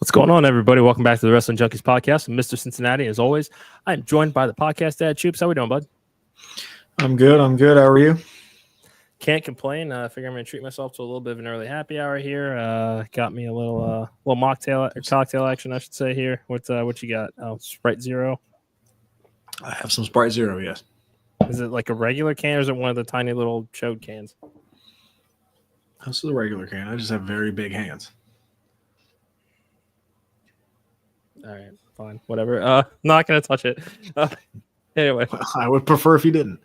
What's going on, everybody? Welcome back to the Wrestling Junkies Podcast. I'm Mr. Cincinnati, as always. I'm joined by the podcast dad, Choops. How we doing, bud? I'm good. How are you? Can't complain. I figure I'm going to treat myself to a little bit of an early happy hour here. Got me a little cocktail action, I should say, here. What you got? Oh, Sprite Zero. I have some Sprite Zero, yes. Is it like a regular can, or is it one of the tiny little chode cans? This is a regular can. I just have very big hands. All right, fine, whatever. Not gonna touch it. Anyway, I would prefer if you didn't.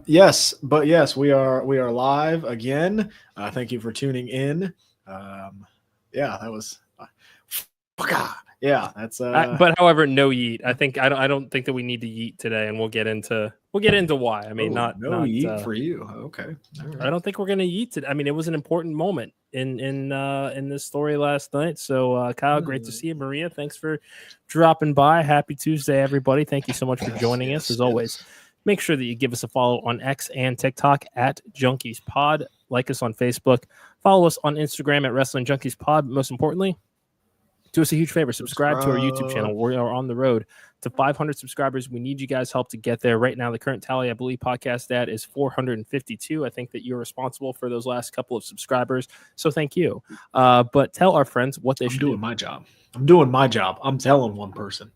Yes, we are live again. Thank you for tuning in. That was. Yeah, that's. But however, no yeet. I don't think that we need to yeet today, and we'll get into why. I mean, not yeet for you. Okay. Right. I don't think we're gonna yeet today. I mean, it was an important moment in this story last night. So, Kyle, great to see you. Maria, thanks for dropping by. Happy Tuesday, everybody. Thank you so much for joining us. As always, make sure that you give us a follow on X and TikTok at Junkies Pod. Like us on Facebook. Follow us on Instagram at Wrestling Junkies Pod. Most importantly, do us a huge favor. Subscribe to our YouTube channel. We are on the road to 500 subscribers. We need you guys' help to get there. Right now, the current tally, I believe, podcast dad is 452. I think that you're responsible for those last couple of subscribers. So thank you. But tell our friends what they should do. I'm doing my job. I'm telling one person.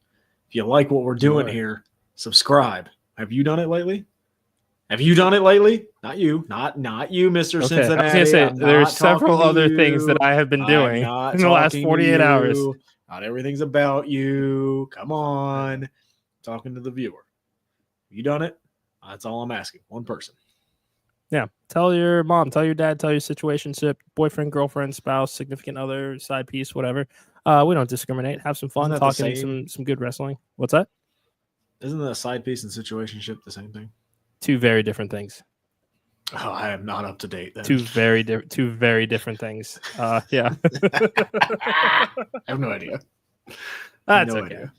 If you like what we're doing here, subscribe. Have you done it lately? Not you, Mr. Cincinnati. I was going to say, there's several other things that I have been doing in the last 48 hours. Not everything's about you. Come on. Talking to the viewer. You done it? That's all I'm asking. One person. Yeah. Tell your mom, tell your dad, tell your situationship, boyfriend, girlfriend, spouse, significant other, side piece, whatever. We don't discriminate. Have some fun talking some good wrestling. What's that? Isn't the side piece and situationship the same thing? Two very different things. Oh, I am not up to date. Then. Two very different things. Yeah. I have no idea.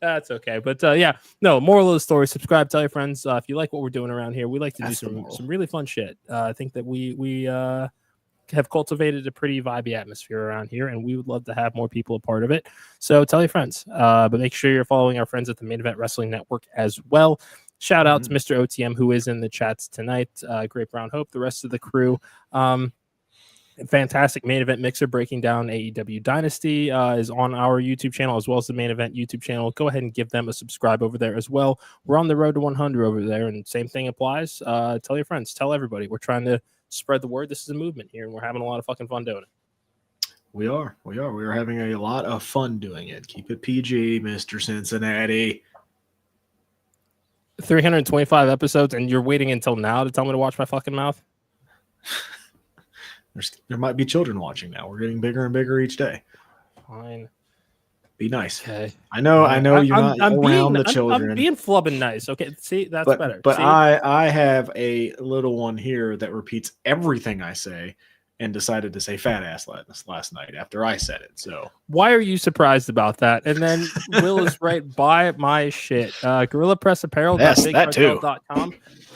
That's okay. But moral of the story, subscribe, tell your friends. If you like what we're doing around here, we like to do some really fun shit. I think that we have cultivated a pretty vibey atmosphere around here, and we would love to have more people a part of it. So tell your friends. But make sure you're following our friends at the Main Event Wrestling Network as well. Shout out to Mr. OTM, who is in the chats tonight. Great Brown Hope, the rest of the crew. Fantastic Main Event Mixer breaking down AEW Dynasty is on our YouTube channel, as well as the Main Event YouTube channel. Go ahead and give them a subscribe over there as well. We're on the road to 100 over there, and same thing applies. Tell your friends. Tell everybody. We're trying to spread the word. This is a movement here, and we're having a lot of fucking fun doing it. We are having a lot of fun doing it. Keep it PG, Mr. Cincinnati. 325 episodes, and you're waiting until now to tell me to watch my fucking mouth? There might be children watching now. We're getting bigger and bigger each day. Fine. Be nice. Okay. I know you're not around the children. I'm being flubbing nice. Okay, see, that's better. But see? I have a little one here that repeats everything I say and decided to say fat ass last night after I said it. So why are you surprised about that? And then Will is right by my shit. Gorilla Press Apparel. Yes, that too.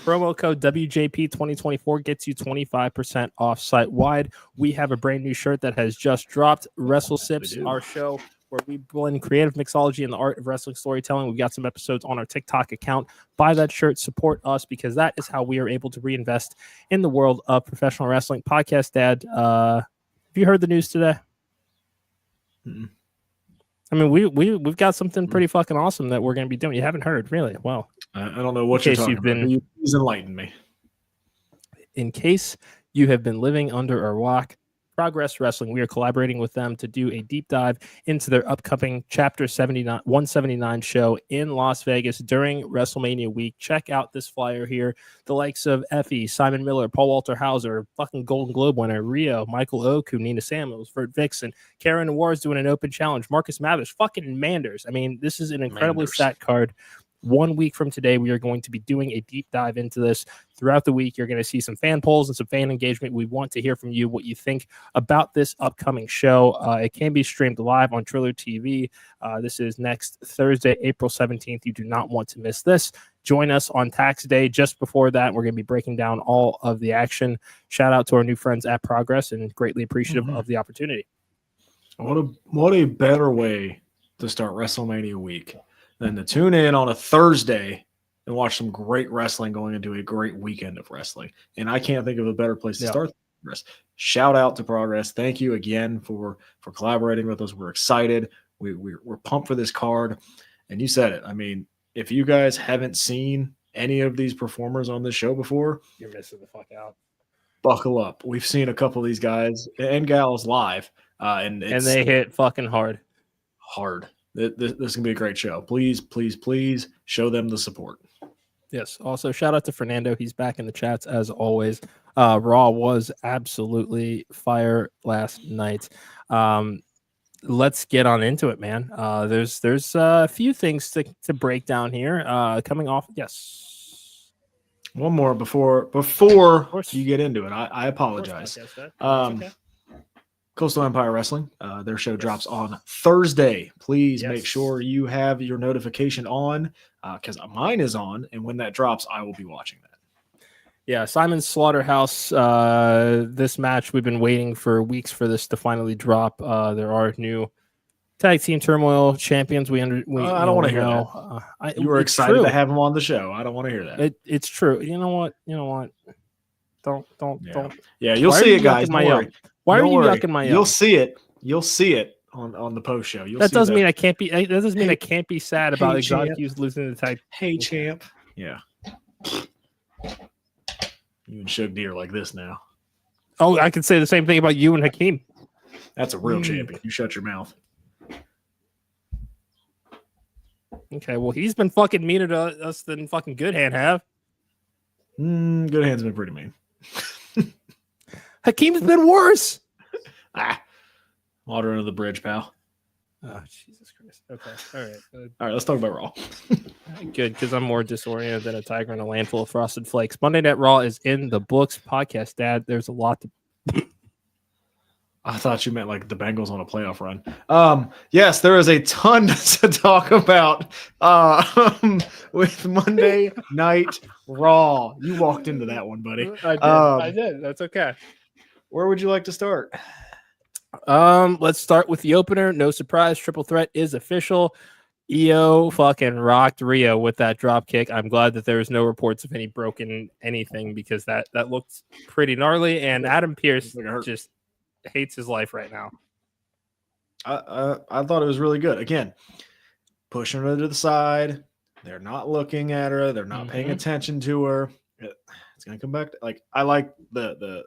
Promo code WJP2024 gets you 25% off site wide. We have a brand new shirt that has just dropped. Wrestle Sips, our show where we blend creative mixology and the art of wrestling storytelling. We've got some episodes on our TikTok account. Buy that shirt, support us, because that is how we are able to reinvest in the world of professional wrestling. Podcast dad, have you heard the news today? Mm-mm. I mean, we've got something pretty fucking awesome that we're going to be doing. You haven't heard, really? Well, I don't know what you're talking about. Please enlighten me. In case you have been living under a rock, Progress Wrestling, we are collaborating with them to do a deep dive into their upcoming Chapter 179 show in Las Vegas during WrestleMania week. Check out this flyer here. The likes of Effie, Simon Miller, Paul Walter Hauser, fucking Golden Globe winner, Rio, Michael Oku, Nina Samuels, Vert Vixen, Karen Wars doing an open challenge, Marcus Mathers, fucking Manders. I mean, this is an incredibly stacked card. 1 week from today, we are going to be doing a deep dive into this. Throughout the week, you're going to see some fan polls and some fan engagement. We want to hear from you what you think about this upcoming show. It can be streamed live on Triller TV. This is next Thursday, April 17th. You do not want to miss this. Join us on tax day. Just before that, we're going to be breaking down all of the action. Shout out to our new friends at Progress, and greatly appreciative of the opportunity. What a better way to start WrestleMania week than to tune in on a Thursday and watch some great wrestling going into a great weekend of wrestling. And I can't think of a better place to start. Shout out to Progress. Thank you again for collaborating with us. We're excited. We're pumped for this card. And you said it. I mean, if you guys haven't seen any of these performers on this show before, you're missing the fuck out. Buckle up. We've seen a couple of these guys and gals live. And they hit fucking hard. This is going to be a great show. Please, please, please show them the support. Yes. Also, shout out to Fernando. He's back in the chats as always. Raw was absolutely fire last night. Let's get on into it, man. There's a few things to break down here. Coming off, yes. One more before you get into it. I apologize. Okay. Coastal Empire Wrestling, their show drops on Thursday. Please make sure you have your notification on because mine is on, and when that drops, I will be watching that. Yeah, Simon's Slaughterhouse. This match, we've been waiting for weeks for this to finally drop. There are new Tag Team Turmoil champions. I don't want to hear that. You were excited to have them on the show. I don't want to hear that. It's true. You know what? Don't. Yeah, you'll see it, guys. Don't worry. Why are you yucking my? You'll see it. You'll see it on the post show. That doesn't mean I can't be. That doesn't mean I can't be sad about Exotic Hughes losing the tag. Hey, champ. Yeah. You and Shug D are like this now. Oh, I could say the same thing about you and Hakeem. That's a real champion. You shut your mouth. Okay, well, he's been fucking meaner to us than fucking Good Hand have. Good Hand's been pretty mean. Hakeem's been worse. Water under the bridge, pal. Oh, Jesus Christ. Okay, all right. All right, let's talk about Raw. Good, because I'm more disoriented than a tiger in a land full of frosted flakes. Monday Night Raw is in the books. Podcast, Dad, there's a lot to... I thought you meant like the Bengals on a playoff run. Yes, there is a ton to talk about with Monday Night Raw. You walked into that one, buddy. I did. That's okay. Where would you like to start? Let's start with the opener. No surprise, triple threat is official. Io fucking rocked Rhea with that drop kick. I'm glad that there was no reports of any broken anything because that looked pretty gnarly. And Adam Pearce just hates his life right now. I thought it was really good. Again, pushing her to the side. They're not looking at her. They're not paying attention to her. It's gonna come back. I like the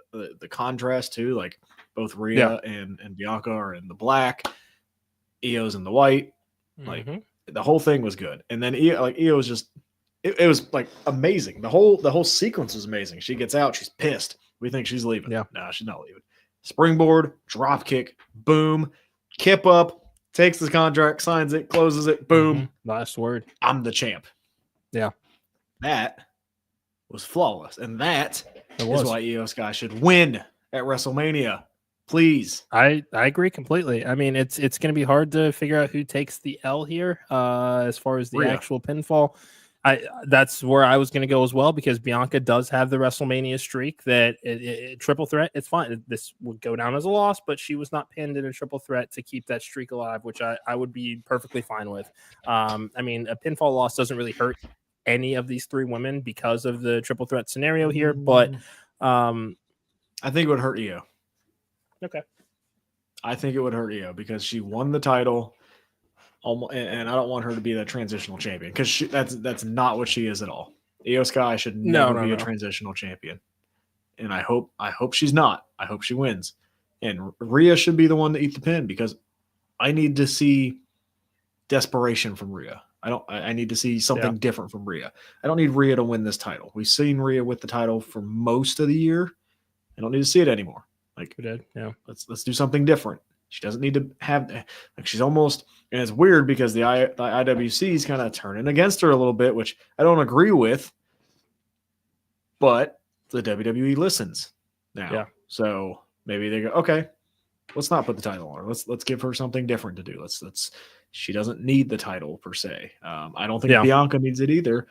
contrast too. Like both Rhea and Bianca are in the black. Io's in the white. Like the whole thing was good. And then Io was just it was like amazing. The whole sequence was amazing. She gets out. She's pissed. We think she's leaving. Yeah. No, she's not leaving. Springboard, drop kick, boom, kip up, takes the contract, signs it, closes it, boom. Last word. I'm the champ. Yeah. That was flawless. And that is why Io Sky should win at WrestleMania. Please. I agree completely. I mean, it's going to be hard to figure out who takes the L here as far as the actual pinfall. That's where I was going to go as well because Bianca does have the WrestleMania streak that triple threat. It's fine. This would go down as a loss, but she was not pinned in a triple threat to keep that streak alive, which I would be perfectly fine with. I mean, a pinfall loss doesn't really hurt any of these three women because of the triple threat scenario here, but I think it would hurt Io. Okay. I think it would hurt Io because she won the title. And I don't want her to be the transitional champion because that's not what she is at all. Io Sky should never be a transitional champion, and I hope she's not. I hope she wins, and Rhea should be the one to eat the pin because I need to see desperation from Rhea. I need to see something different from Rhea. I don't need Rhea to win this title. We've seen Rhea with the title for most of the year. I don't need to see it anymore. Like we did, yeah. Let's do something different. She doesn't need to have like she's almost, and it's weird because the IWC is kind of turning against her a little bit, which I don't agree with. But the WWE listens now, so maybe they go, okay, let's not put the title on her. Let's give her something different to do. Let's. She doesn't need the title per se. I don't think Bianca needs it either.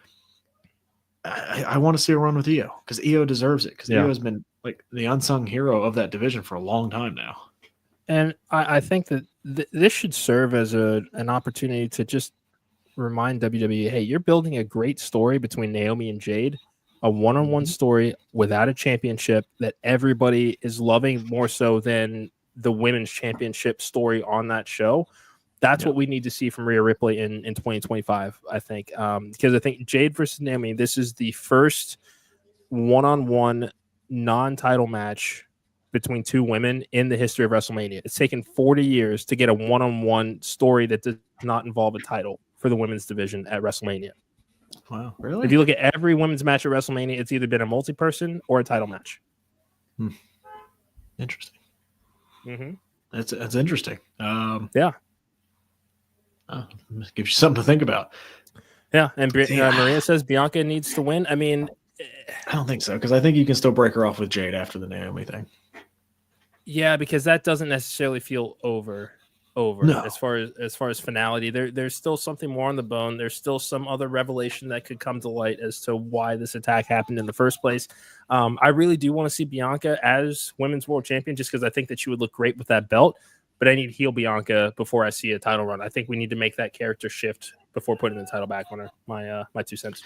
I want to see her run with Io because Io deserves it because Io has been like the unsung hero of that division for a long time now. And I think that this should serve as an opportunity to just remind WWE, hey, you're building a great story between Naomi and Jade, a one-on-one story without a championship that everybody is loving more so than the women's championship story on that show. That's what we need to see from Rhea Ripley in 2025, I think. Because I think Jade versus Naomi, this is the first one-on-one non-title match between two women in the history of WrestleMania. It's taken 40 years to get a one-on-one story that does not involve a title for the women's division at WrestleMania. Wow, really? If you look at every women's match at WrestleMania, it's either been a multi-person or a title match. Interesting. Mm-hmm. That's interesting. Yeah. Gives you something to think about. Yeah, and Maria says Bianca needs to win. I mean, I don't think so, because I think you can still break her off with Jade after the Naomi thing. Yeah, because that doesn't necessarily feel over. No. as far as finality. There's still something more on the bone. There's still some other revelation that could come to light as to why this attack happened in the first place. I really do want to see Bianca as women's world champion, just because I think that she would look great with that belt. But I need heel Bianca before I see a title run. I think we need to make that character shift before putting the title back on her. My 2 cents.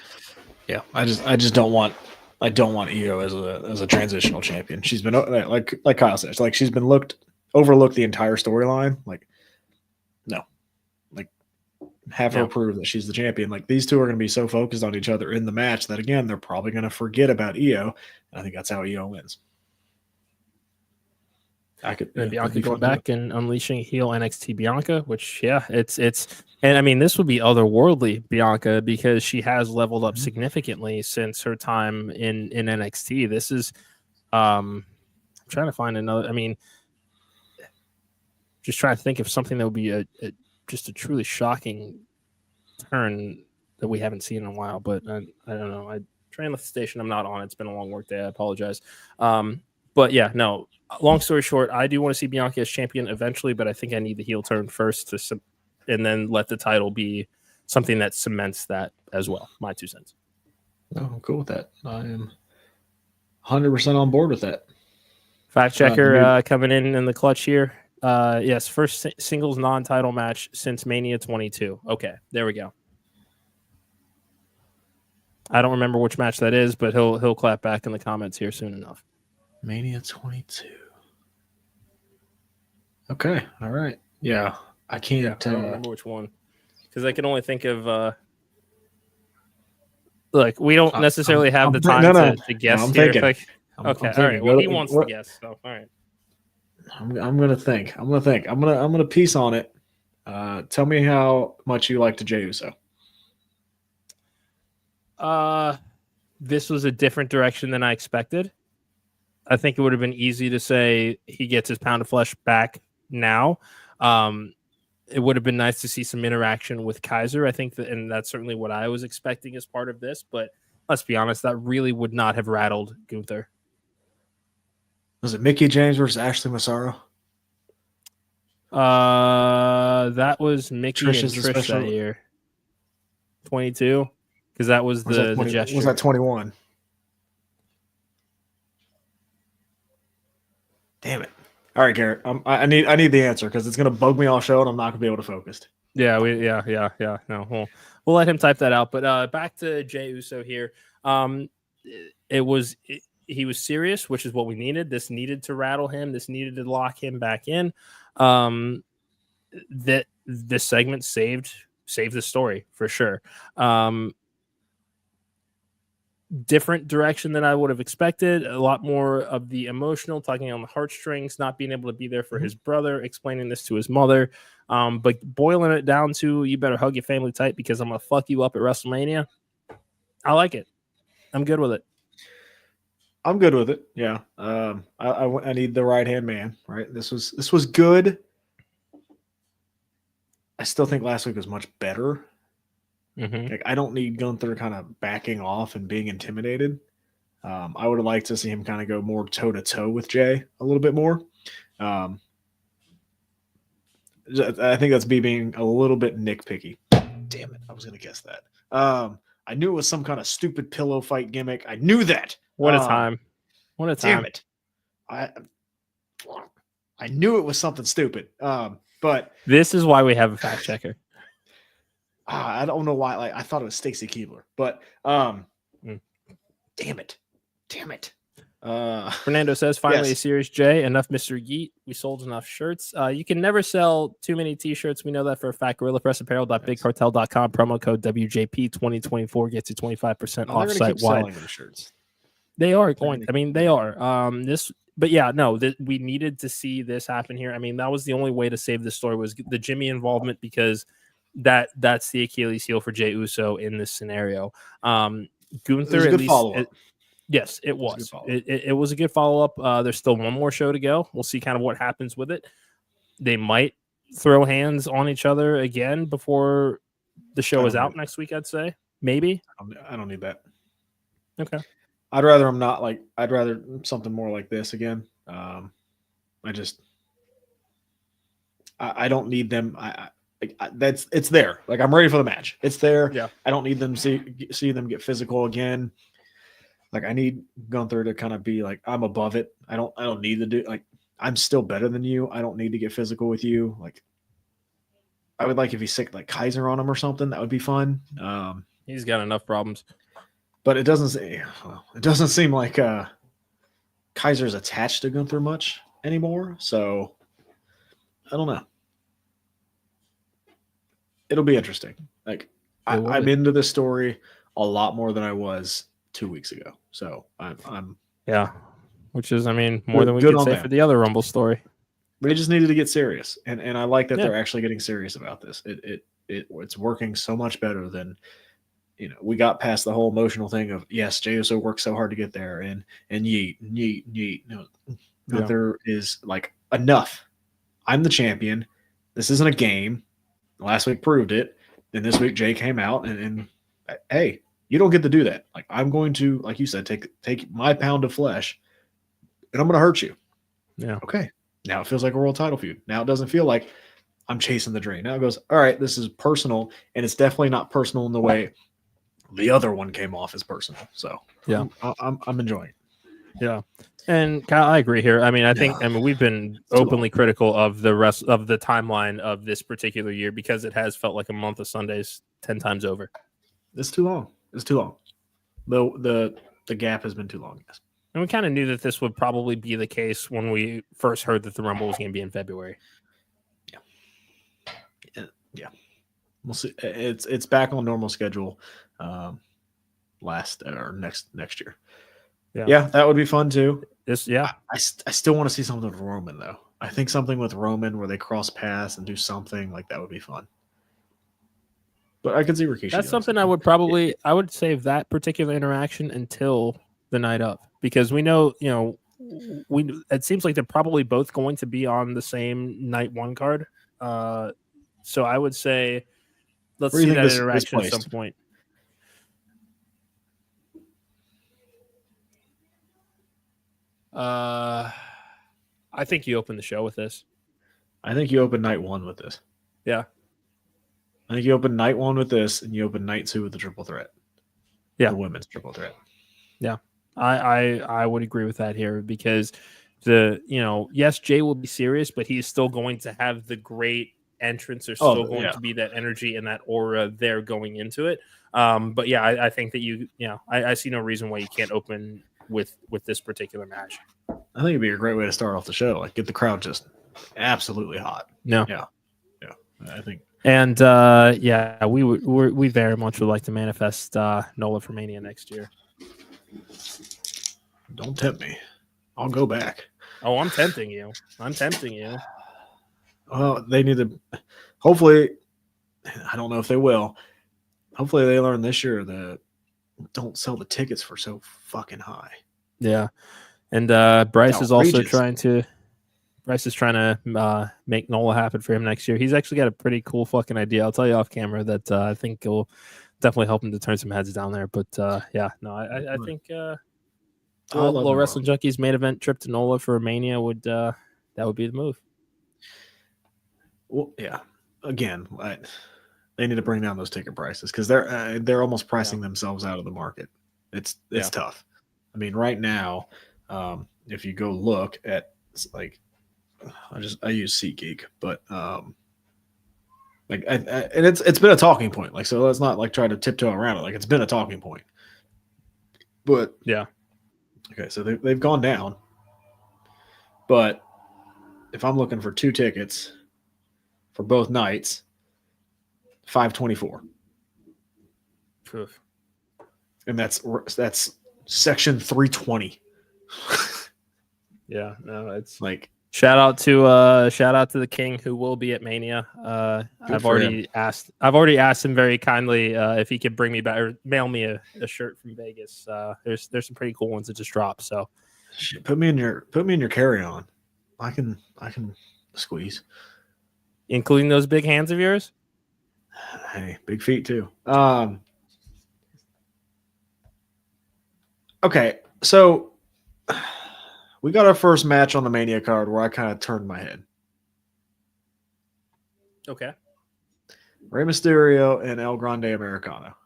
Yeah, I just don't want Io as a transitional champion. She's been, like Kyle says, like she's been overlooked the entire storyline. Like, no, like have her prove that she's the champion. Like, these two are going to be so focused on each other in the match that, again, they're probably going to forget about Io. And I think that's how Io wins. Bianca going back and unleashing heel NXT Bianca, which it's and I mean, this would be otherworldly Bianca, because she has leveled up significantly since her time in NXT. This is I'm trying to find another. I mean, just trying to think of something that would be just a truly shocking turn that we haven't seen in a while. But I don't know. I train with the station. I'm not on. It's been a long work day. I apologize. But yeah, no. Long story short, I do want to see Bianca as champion eventually, but I think I need the heel turn first and then let the title be something that cements that as well. My 2 cents. Oh, I'm cool with that. I am 100% on board with that. Fact checker coming in the clutch here. Yes, first singles non-title match since Mania 22. Okay, there we go. I don't remember which match that is, but he'll clap back in the comments here soon enough. Mania 22. Okay, all right. Yeah, I can't. I don't remember which one, because I can only think of. Look, we don't necessarily have the time to guess here. Okay, all right. Well, he wants to guess, so all right. I'm gonna think. I'm gonna piece on it. Tell me how much you like Jey Uso. This was a different direction than I expected. I think it would have been easy to say he gets his pound of flesh back now. It would have been nice to see some interaction with Kaiser. I think and that's certainly what I was expecting as part of this. But let's be honest, that really would not have rattled Gunther. Was it Mickie James versus Ashley Massaro? That was Mickie and Trish that year. 22, because that was the gesture. Was that 21? Damn it! All right, Garrett. I need the answer, because it's gonna bug me all show, and I'm not gonna be able to focus. Yeah. No, we'll let him type that out. But back to Jey Uso here. He was serious, which is what we needed. This needed to rattle him. This needed to lock him back in. That this segment saved the story for sure. Different direction than I would have expected. A lot more of the emotional, tugging on the heartstrings, not being able to be there for his brother, explaining this to his mother. But boiling it down to, you better hug your family tight because I'm going to fuck you up at WrestleMania. I like it. I'm good with it. I'm good with it. Yeah. I need the right-hand man, right? This was good. I still think last week was much better. Mm-hmm. Like, I don't need Gunther kind of backing off and being intimidated. I would have liked to see him kind of go more toe-to-toe with Jey a little bit more. I think that's me being a little bit nitpicky. Damn it. I was going to guess that. I knew it was some kind of stupid pillow fight gimmick. I knew that. What a time. What a time. Damn it. I knew it was something stupid. But this is why we have a fact checker. I don't know why. Like I thought it was Stacy Keibler, but damn it. Fernando says, finally a Series J. Enough Mr. Yeet. We sold enough shirts. You can never sell too many t-shirts. We know that for a fact. GorillaPressApparel.bigcartel.com. Promo code WJP2024 gets you 25% off site wide. Shirts. They are going. I mean, they are. But yeah, no, we needed to see this happen here. I mean, that was the only way to save this story was the Jimmy involvement because that's the Achilles heel for Jey Uso in this scenario. Gunther at least. Yes, it was. It was a good follow-up. There's still one more show to go. We'll see kind of what happens with it. They might throw hands on each other again before the show is out next week, I'd say. Maybe. I don't need that. Okay. I'd rather something more like this again. I don't need them. It's there. Like I'm ready for the match. It's there. Yeah. I don't need them see them get physical again. Like I need Gunther to kind of be like, I'm above it. I don't need to do like I'm still better than you. I don't need to get physical with you. Like I would like if he's sick like Kaiser on him or something. That would be fun. He's got enough problems. But it doesn't seem like Kaiser's attached to Gunther much anymore. So I don't know. It'll be interesting. Like I'm into this story a lot more than I was 2 weeks ago. So I'm which is, I mean, more than we could say for the other Rumble story. They just needed to get serious, and I like that they're actually getting serious about this. It's working so much better than. We got past the whole emotional thing of yes, Jey Uso worked so hard to get there, and yeet. No, Gunther is like enough. I'm the champion. This isn't a game. Last week proved it, and this week Jey came out and hey, you don't get to do that. Like I'm going to, like you said, take my pound of flesh, and I'm going to hurt you. Yeah. Okay. Now it feels like a world title feud. Now it doesn't feel like I'm chasing the dream. Now it goes, all right, this is personal, and it's definitely not personal in the way. The other one came off as personal, so yeah, I'm enjoying it. Yeah, and Kyle, I agree here. I mean, I think we've been openly critical of the rest of the timeline of this particular year because it has felt like a month of Sundays 10 times over. It's too long. The gap has been too long. Yes. And we kind of knew that this would probably be the case when we first heard that the Rumble was going to be in February. Yeah. We'll see. It's back on normal schedule. Next year. Yeah, that would be fun too. I still want to see something with Roman though. I think something with Roman where they cross paths and do something like that would be fun. But I could see Rikishi. That's something I would save that particular interaction until the night of because we know it seems like they're probably both going to be on the same night one card. So I would say let's see that interaction at some point. I think you open the show with this. I think you open night one with this. Yeah. I think you open night one with this, and you open night two with the triple threat. Yeah. The women's triple threat. Yeah. I would agree with that here because yes, Jey will be serious, but he's still going to have the great entrance. There's still going to be that energy and that aura there going into it. But yeah, I think that I see no reason why you can't open with this particular match. I think it'd be a great way to start off the show. Like get the crowd just absolutely hot. No. Yeah. I think. And we very much would like to manifest Nola for Mania next year. Don't tempt me. I'll go back. Oh, I'm tempting you. Well, they need to. Hopefully, I don't know if they will. Hopefully, they learn this year that don't sell the tickets for so fucking high. Yeah, and Bryce is also trying to make Nola happen for him next year. He's actually got a pretty cool fucking idea. I'll tell you off camera that I think will definitely help him to turn some heads down there. But I think little Wrestling Junkies main event trip to Nola for Mania would that would be the move. Well, yeah. Again, they need to bring down those ticket prices because they're almost pricing themselves out of the market. It's tough. I mean, right now, if you go look at like I use SeatGeek, but and it's been a talking point. Like, so let's not like try to tiptoe around it. Like, it's been a talking point. But yeah, okay, so they've gone down. But if I'm looking for 2 tickets for both nights, $524. And that's section 320. Yeah, no, it's like shout out to the King, who will be at Mania. I've already asked him very kindly if he could bring me back or mail me a shirt from Vegas. There's some pretty cool ones that just dropped. So shit, put me in your carry-on. I can squeeze, including those big hands of yours. Hey, big feet too. Okay, so we got our first match on the Mania card where I kind of turned my head. Okay. Rey Mysterio and El Grande Americano.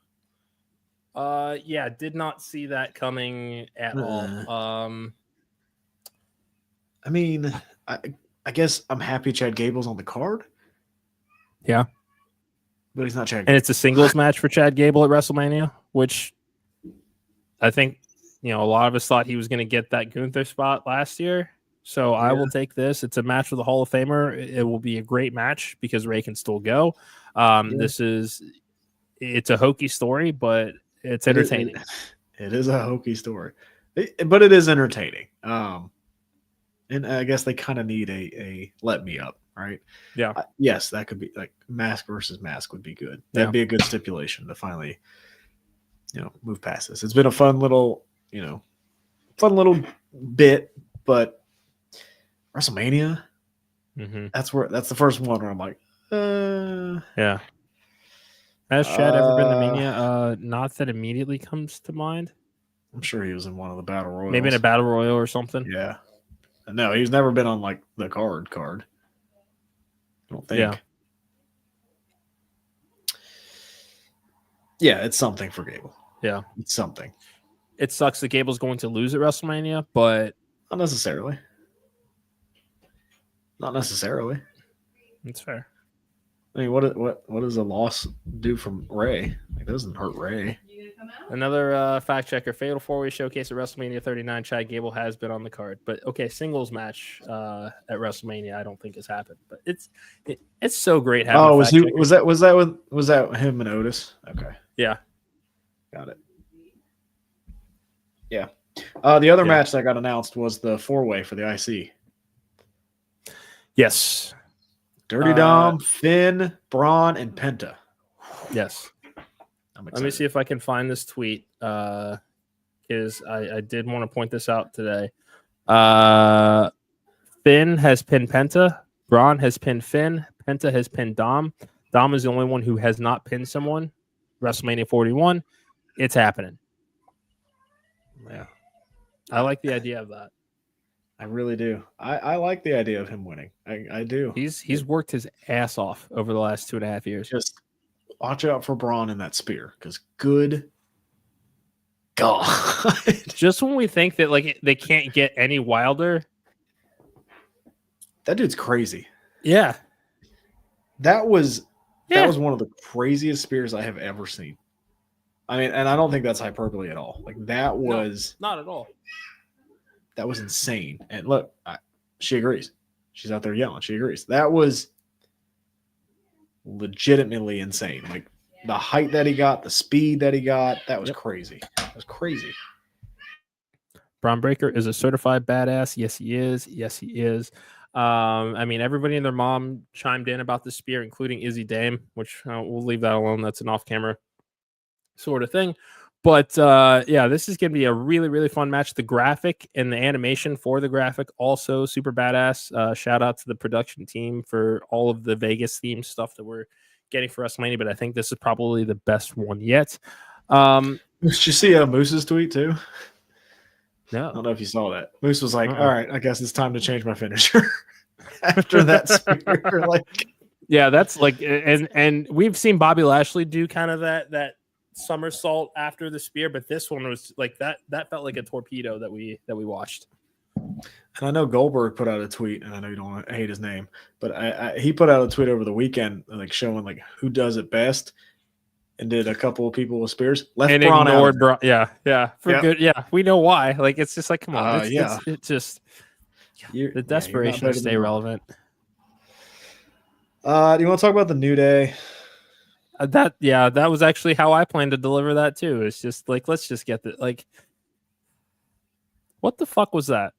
Yeah, did not see that coming at all. I mean, I guess I'm happy Chad Gable's on the card. Yeah. But he's not Chad Gable. And it's a singles match for Chad Gable at WrestleMania, which I think, a lot of us thought he was going to get that Gunther spot last year. So I will take this. It's a match with the Hall of Famer. It will be a great match because Rey can still go. It's a hokey story, but it's entertaining. It is a hokey story, but it is entertaining. And I guess they kind of need a let me up, right? Yeah. Yes, that could be like mask versus mask would be good. That'd be a good stipulation to finally, move past this. It's been a fun little bit, but WrestleMania, that's the first one where I'm like, yeah. Has Chad ever been to Mania? Not that immediately comes to mind. I'm sure he was in one of the battle royals. Maybe in a battle royal or something. Yeah. No, he's never been on like the card. I don't think. Yeah. Yeah, it's something for Gable. Yeah. It's something. It sucks that Gable's going to lose at WrestleMania, but not necessarily. Not necessarily. It's fair. I mean, what does a loss do from Rey? It doesn't hurt Rey. Another fact checker: Fatal 4-Way Showcase at WrestleMania 39. Chad Gable has been on the card, but okay, singles match at WrestleMania I don't think has happened. But it's so great having. Oh, was that him and Otis? Okay, yeah, got it. Yeah, the other match that got announced was the 4-Way for the IC. Yes. Dirty Dom, Finn, Braun, and Penta. Yes. Let me see if I can find this tweet because I did want to point this out today. Finn has pinned Penta. Braun has pinned Finn. Penta has pinned Dom. Dom is the only one who has not pinned someone. WrestleMania 41. It's happening. Yeah. I like the idea of that. I really do. I like the idea of him winning. I do. He's worked his ass off over the last 2.5 years. Just watch out for Braun in that spear, because good God. Just when we think that like they can't get any wilder. That dude's crazy. Yeah. That was one of the craziest spears I have ever seen. I mean, and I don't think that's hyperbole at all. Like that was not at all. That was insane. And look, she agrees. She's out there yelling. She agrees. That was legitimately insane. Like the height that he got, the speed that he got, that was crazy. That was crazy. Braun Breaker is a certified badass. Yes, he is. Yes, he is. I mean, everybody and their mom chimed in about the spear, including Izzy Dame, which we'll leave that alone. That's an off-camera sort of thing. But this is going to be a really, really fun match. The graphic and the animation for the graphic also super badass. Shout out to the production team for all of the Vegas themed stuff that we're getting for WrestleMania. But I think this is probably the best one yet. Did you see Moose's tweet too? No, I don't know if you saw that. Moose was like, "All right, I guess it's time to change my finisher." After that spear, yeah, that's like, and we've seen Bobby Lashley do kind of that somersault after the spear, but this one was like that felt like a torpedo that we watched. And I know Goldberg put out a tweet, and I know you don't want to hate his name, but he put out a tweet over the weekend, like showing like who does it best, and did a couple of people with spears. Left and Braun ignored out. Braun. Yeah, for good. Yeah, we know why. Like it's just like, come on, it's just the desperation to stay relevant. Do you want to talk about the New Day? That was actually how I planned to deliver that too. It's just like, let's just get the like, what the fuck was that?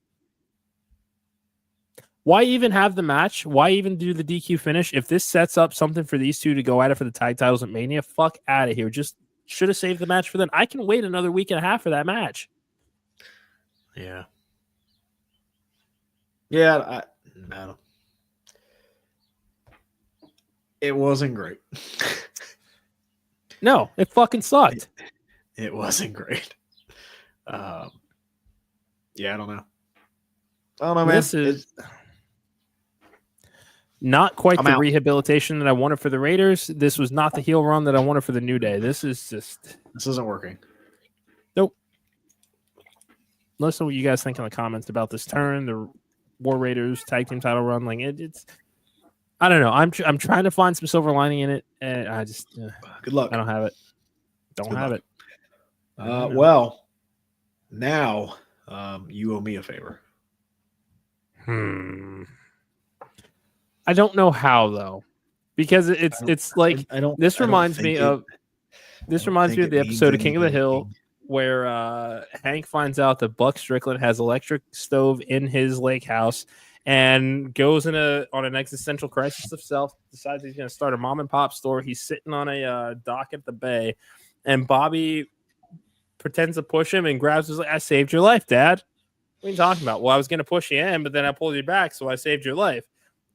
Why even have the match? Why even do the DQ finish? If this sets up something for these two to go at it for the tag titles at Mania, fuck out of here. Just should have saved the match for then. I can wait another week and a half for that match. Yeah. Yeah, I don't. It wasn't great. No, it fucking sucked. It wasn't great. Yeah, I don't know. Man. This is not quite the rehabilitation that I wanted for the Raiders. This was not the heel run that I wanted for the New Day. This isn't working. Nope. Listen to what you guys think in the comments about this turn, the War Raiders tag team title run. Like it's, I don't know. I'm trying to find some silver lining in it, and I just good luck. I don't have it. Don't have it. Well, now you owe me a favor. I don't know how though, because it's like this reminds me of the episode of King of the Hill where Hank finds out that Buck Strickland has electric stove in his lake house and goes on an existential crisis of self, decides he's going to start a mom and pop store. He's sitting on a dock at the bay, and Bobby pretends to push him and grabs his like, I saved your life, Dad. What are you talking about? Well, I was going to push you in, but then I pulled you back, so I saved your life.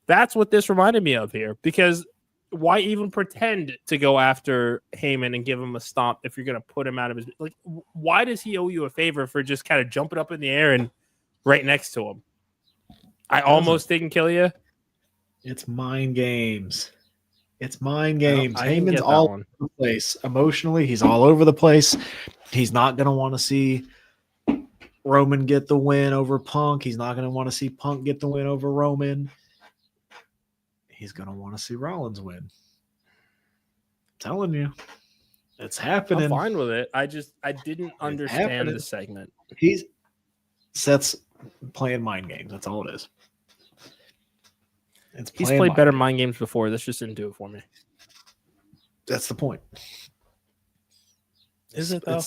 That's what this reminded me of here, because why even pretend to go after Heyman and give him a stomp if you're going to put him out of his... Like, why does he owe you a favor for just kind of jumping up in the air and right next to him? I almost didn't kill you. It's mind games. It's mind games. Heyman's all over the place. Emotionally, he's all over the place. He's not going to want to see Roman get the win over Punk. He's not going to want to see Punk get the win over Roman. He's going to want to see Rollins win. I'm telling you. It's happening. I'm fine with it. I didn't understand the segment. Seth's playing mind games. That's all it is. He's played better mind games before. This just didn't do it for me. That's the point. Is it though?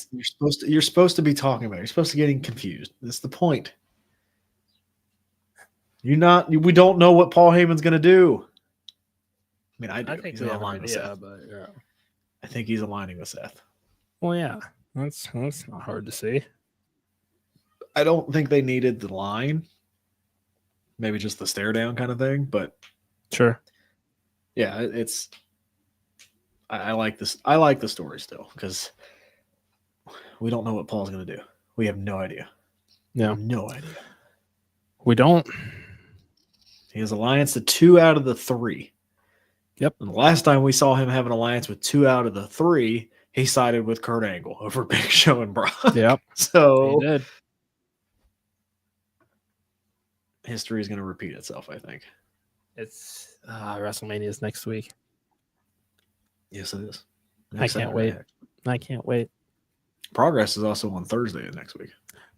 You're supposed to be talking about it. You're supposed to getting confused. That's the point. We don't know what Paul Heyman's going to do. I mean, I think he's aligning with Seth. But yeah. I think he's aligning with Seth. Well, yeah, that's not hard to see. I don't think they needed the line. Maybe just the stare down kind of thing, but sure. Yeah, it's. I like this. I like the story still because we don't know what Paul's going to do. We have no idea. No, no idea. We don't. He has alliance to 2 out of the 3. Yep. And the last time we saw him have an alliance with 2 out of the 3, he sided with Kurt Angle over Big Show and Brock. Yep. So he did. History is going to repeat itself, I think. It's WrestleMania is next week. Yes, it is. I can't wait. Progress is also on Thursday next week.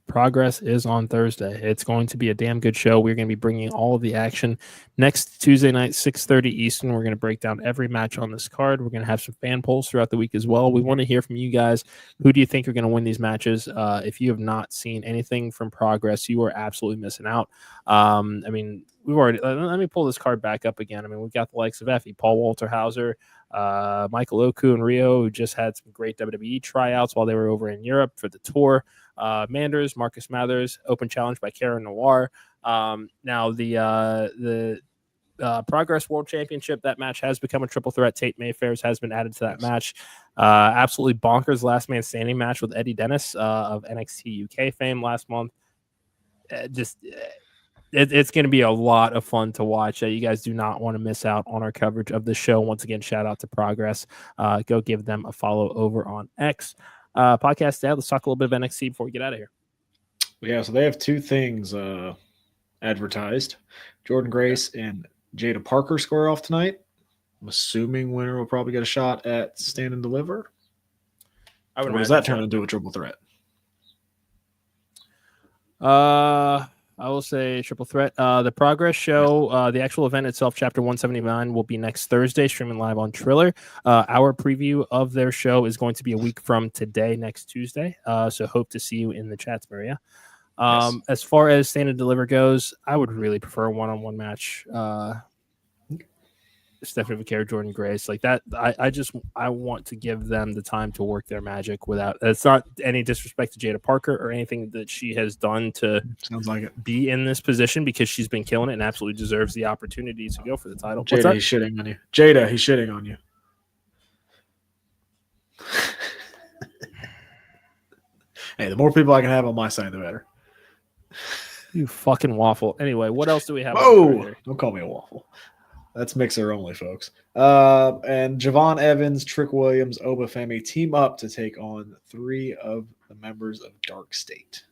Progress is on Thursday. It's going to be a damn good show. We're going to be bringing all of the action next Tuesday night, 6:30 Eastern. We're going to break down every match on this card. We're going to have some fan polls throughout the week as well. We want to hear from you guys. Who do you think are going to win these matches? If you have not seen anything from Progress, you are absolutely missing out. I mean, we've already. Let me pull this card back up again. I mean, we've got the likes of Effie, Paul Walter Hauser, Michael Oku, and Rio, who just had some great WWE tryouts while they were over in Europe for the tour. Manders, Marcus Mathers, open challenge by Karen Noir. Now the Progress World Championship, that match has become a triple threat. Tate Mayfair's has been added to that match. Absolutely bonkers last man standing match with Eddie Dennis of NXT UK fame last month. It's going to be a lot of fun to watch. You guys do not want to miss out on our coverage of the show. Once again, shout out to Progress. Go give them a follow over on X. Podcast Dad, let's talk a little bit of NXT before we get out of here. Yeah, so they have 2 things advertised. Jordan Grace and Jada Parker square off tonight. I'm assuming winner will probably get a shot at Stand and Deliver. Or does that turn into a triple threat? I will say triple threat. The Progress show, the actual event itself, Chapter 179, will be next Thursday, streaming live on Triller. Our preview of their show is going to be a week from today, next Tuesday. So hope to see you in the chats, Maria. Yes. As far as Stand and Deliver goes, I would really prefer a one-on-one match. Stephanie Vaquero, Jordan Grace, like that. I want to give them the time to work their magic without. It's not any disrespect to Jada Parker or anything that she has done to be in this position, because she's been killing it and absolutely deserves the opportunity to go for the title. Jada, he's shitting on you. Jada, he's shitting on you. Hey, the more people I can have on my side, the better. You fucking waffle. Anyway, what else do we have? Oh, don't call me a waffle. That's mixer only, folks. And Javon Evans, Trick Williams, Obafemi team up to take on 3 of the members of Dark State.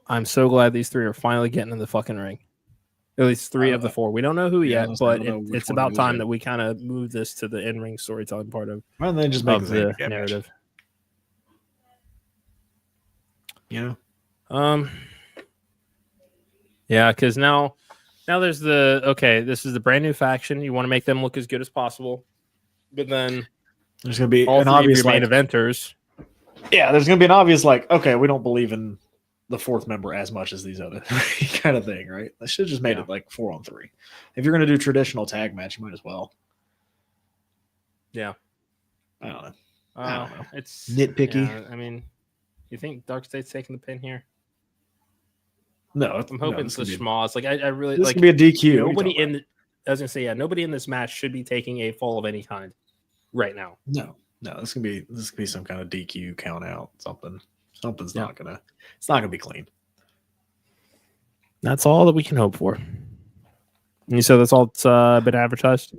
I'm so glad these 3 are finally getting in the fucking ring. At least 3 of the 4. We don't know who yet, but it's about time that we kind of move this to the in-ring storytelling part of, then just make the narrative. You know? Yeah, because now there's this is the brand new faction. You want to make them look as good as possible, but then there's going to be all an obvious main eventers. Yeah, there's going to be an obvious okay, we don't believe in the 4th member as much as these other kind of thing, right? They should have just made it 4-on-3. If you're going to do traditional tag match, you might as well. Yeah, I don't know. It's nitpicky. Yeah, I mean, you think Dark State's taking the pin here? No, I'm hoping it's the schmoz. It's like I really this could be a DQ. Nobody in I was gonna say, nobody in this match should be taking a fall of any kind right now. No, this could be some kind of DQ count out. Something's not gonna be clean. That's all that we can hope for. And you said that's all that's been advertised?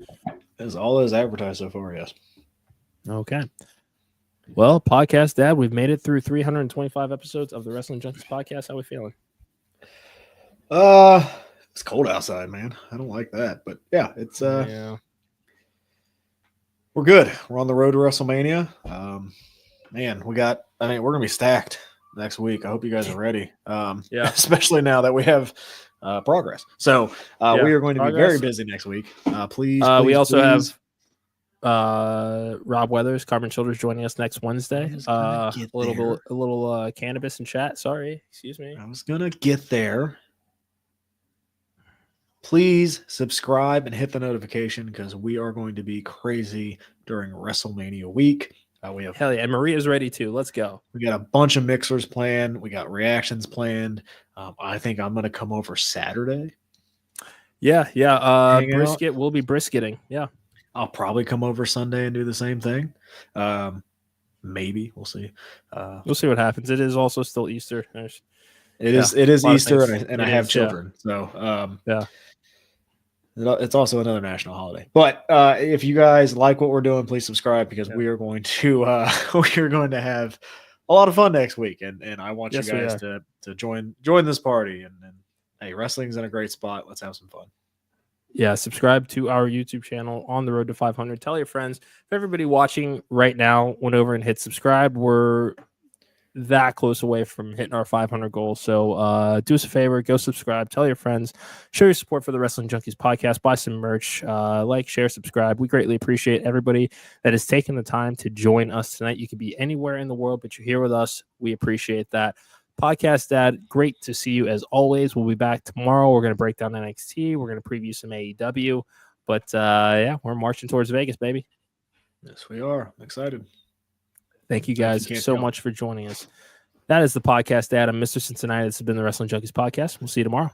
That's all that is advertised so far, yes. Okay. Well, Podcast Dad, we've made it through 325 episodes of the Wrestling Junkies Podcast. How are we feeling? It's cold outside, man. I don't like that, but yeah, it's we're good. We're on the road to WrestleMania. Man, we're gonna be stacked next week. I hope you guys are ready. Especially now that we have Progress. So we are going to be very busy next week. Please. We also have Rob Weathers, Carmen Childers joining us next Wednesday. A little cannabis in chat. Sorry, excuse me. I was gonna get there. Please subscribe and hit the notification, because we are going to be crazy during WrestleMania week. We have hell yeah, and Maria's ready too. Let's go. We got a bunch of mixers planned. We got reactions planned. I think I'm going to come over Saturday. Yeah. Brisket. We'll be brisketing. Yeah. I'll probably come over Sunday and do the same thing. Maybe we'll see. We'll see what happens. It is also still Easter. It is Easter, and I have children. So it's also another national holiday. But if you guys like what we're doing, please subscribe, because we are going to have a lot of fun next week, and I want you guys to join this party. And hey, wrestling's in a great spot. Let's have some fun. Yeah, subscribe to our YouTube channel on the road to 500. Tell your friends. If everybody watching right now went over and hit subscribe, we're that close away from hitting our 500 goal. So do us a favor, go subscribe, tell your friends, show your support for the Wrestling Junkies Podcast, buy some merch, like, share, subscribe. We greatly appreciate everybody that has taken the time to join us tonight. You could be anywhere in the world, but you're here with us. We appreciate that. Podcast Dad, great to see you as always. We'll be back tomorrow. We're going to break down NXT. We're going to preview some AEW. But we're marching towards Vegas, baby. Yes, we are. I'm excited. Thank you guys so much for joining us. That is the Podcast Dad. I'm Mr. Cincinnati. This has been the Wrestling Junkies Podcast. We'll see you tomorrow.